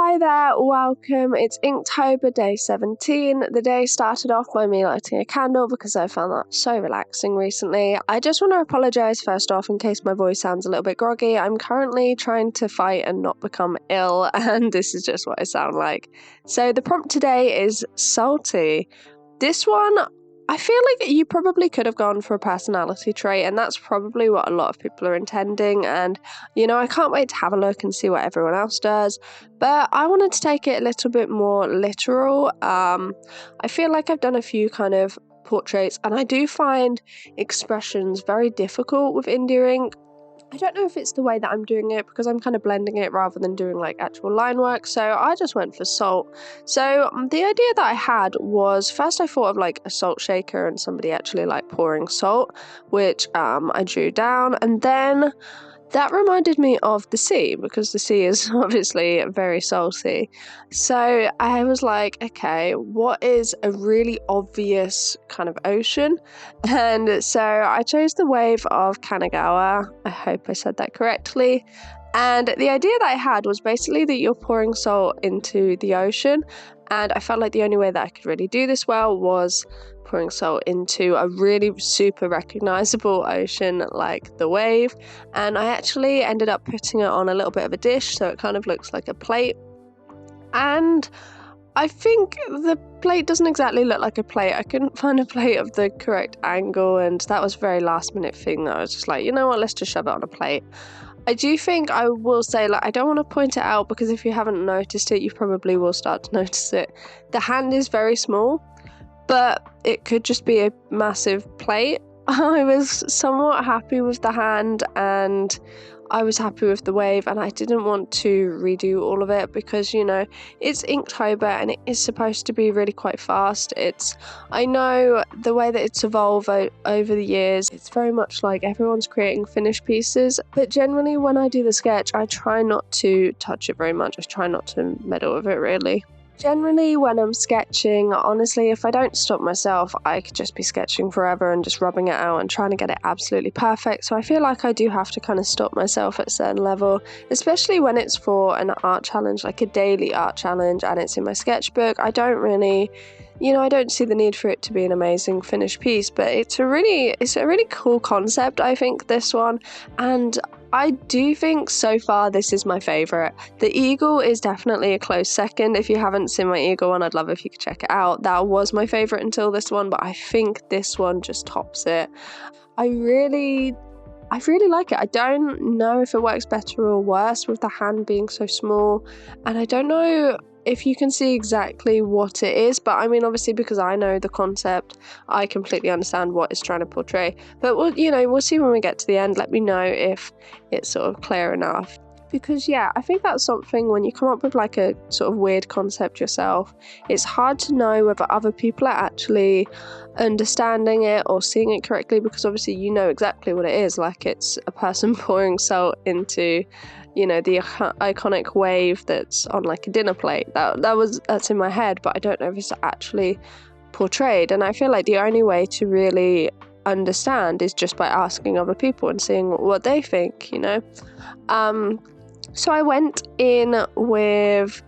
Hi there, welcome. It's Inktober, day 17. The day started off by me lighting a candle because I found that so relaxing recently. I just want to apologise first off in case my voice sounds a little bit groggy. I'm currently trying to fight and not become ill, and this is just what I sound like. So the prompt today is salty. This one, I feel like you probably could have gone for a personality trait, and that's probably what a lot of people are intending. And, I can't wait to have a look and see what everyone else does. But I wanted to take it a little bit more literal. I feel like I've done a few kind of portraits, and I do find expressions very difficult with India ink. I don't know if it's the way that I'm doing it because I'm kind of blending it rather than doing like actual line work, so I just went for salt. So the idea that I had was, first I thought of like a salt shaker and somebody actually like pouring salt, which I drew down, and then that reminded me of the sea because the sea is obviously very salty. So I was like, okay, what is a really obvious kind of ocean? And so I chose the wave of Kanagawa. I hope I said that correctly. And the idea that I had was basically that you're pouring salt into the ocean. And I felt like the only way that I could really do this well was pouring salt into a really super recognizable ocean like the wave. And I actually ended up putting it on a little bit of a dish so it kind of looks like a plate. And I think the plate doesn't exactly look like a plate. I couldn't find a plate of the correct angle, and that was a very last minute thing that I was just like, you know what, let's just shove it on a plate. I do think I will say, I don't want to point it out because if you haven't noticed it, you probably will start to notice it. The hand is very small, but it could just be a massive plate. I was somewhat happy with the hand and I was happy with the wave, and I didn't want to redo all of it because, it's Inktober and it is supposed to be really quite fast. I know the way that it's evolved over the years, it's very much like everyone's creating finished pieces, but generally when I do the sketch, I try not to touch it very much. I try not to meddle with it really. Generally, when I'm sketching, honestly, if I don't stop myself, I could just be sketching forever and just rubbing it out and trying to get it absolutely perfect. So I feel like I do have to kind of stop myself at a certain level, especially when it's for an art challenge, like a daily art challenge, and it's in my sketchbook. I don't really, I don't see the need for it to be an amazing finished piece, but it's a really cool concept, I think, this one. And I do think so far this is my favourite. The eagle is definitely a close second. If you haven't seen my eagle one, I'd love if you could check it out. That was my favourite until this one, but I think this one just tops it. I really like it. I don't know if it works better or worse with the hand being so small, and I don't know if you can see exactly what it is, but I mean, obviously, because I know the concept, I completely understand what it's trying to portray. But we'll see when we get to the end. Let me know if it's sort of clear enough. Because I think that's something when you come up with like a sort of weird concept yourself, it's hard to know whether other people are actually understanding it or seeing it correctly, because obviously you know exactly what it is, like it's a person pouring salt into the iconic wave that's on like a dinner plate. That's in my head, but I don't know if it's actually portrayed. And I feel like the only way to really understand is just by asking other people and seeing what they think. So I went in with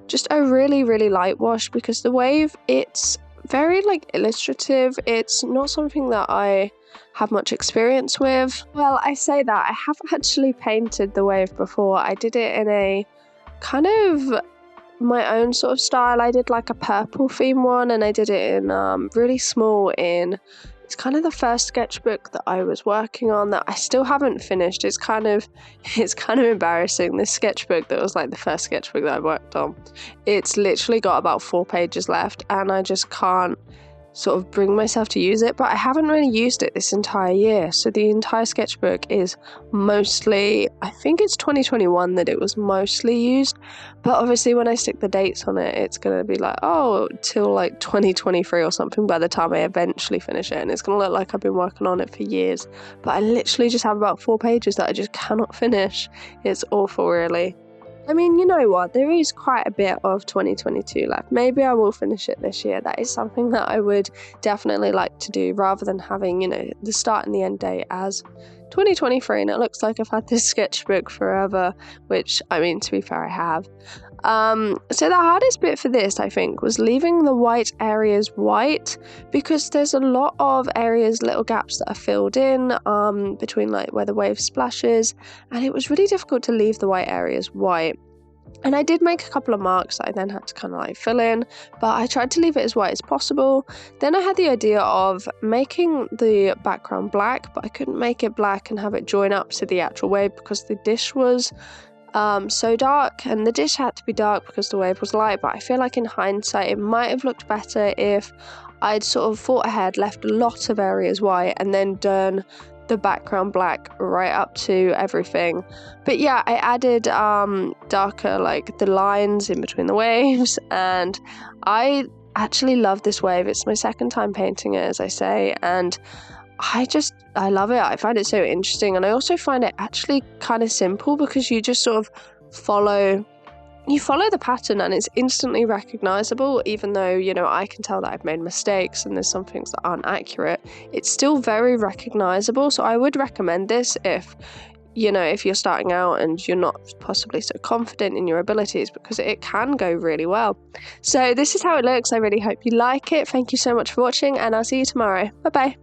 just a really, really light wash because the wave, it's very like illustrative. It's not something that I have much experience with. Well, I say that I have actually painted the wave before. I did it in a kind of my own sort of style. I did like a purple theme one, and I did it in really small in, it's kind of the first sketchbook that I was working on that I still haven't finished. It's kind of embarrassing. This sketchbook that was like the first sketchbook that I worked on, it's literally got about 4 pages left, and I just can't sort of bring myself to use it, but I haven't really used it this entire year. So the entire sketchbook is mostly, I think it's 2021 that it was mostly used, but obviously when I stick the dates on it, it's going to be like, till like 2023 or something by the time I eventually finish it, and it's going to look like I've been working on it for years. But I literally just have about 4 pages that I just cannot finish. It's awful, really. I mean, you know what, there is quite a bit of 2022 left. Maybe I will finish it this year. That is something that I would definitely like to do, rather than having, the start and the end date as 2023, and it looks like I've had this sketchbook forever, which, I mean, to be fair, I have. So the hardest bit for this, I think, was leaving the white areas white, because there's a lot of areas, little gaps that are filled in between like where the wave splashes, and it was really difficult to leave the white areas white. And I did make a couple of marks that I then had to kind of like fill in, but I tried to leave it as white as possible. Then I had the idea of making the background black, but I couldn't make it black and have it join up to the actual wave because the dish was so dark, and the dish had to be dark because the wave was light. But I feel like in hindsight it might have looked better if I'd sort of thought ahead, left a lot of areas white, and then done the background black right up to everything. But yeah, I added darker, like the lines in between the waves, and I actually love this wave. It's my second time painting it, as I say, and I love it. I find it so interesting, and I also find it actually kind of simple because you just sort of follow the pattern and it's instantly recognizable. Even though, you know, I can tell that I've made mistakes and there's some things that aren't accurate, it's still very recognizable. So I would recommend this if, you know, if you're starting out and you're not possibly so confident in your abilities, because it can go really well. So this is how it looks. I really hope you like it. Thank you so much for watching, and I'll see you tomorrow. Bye bye.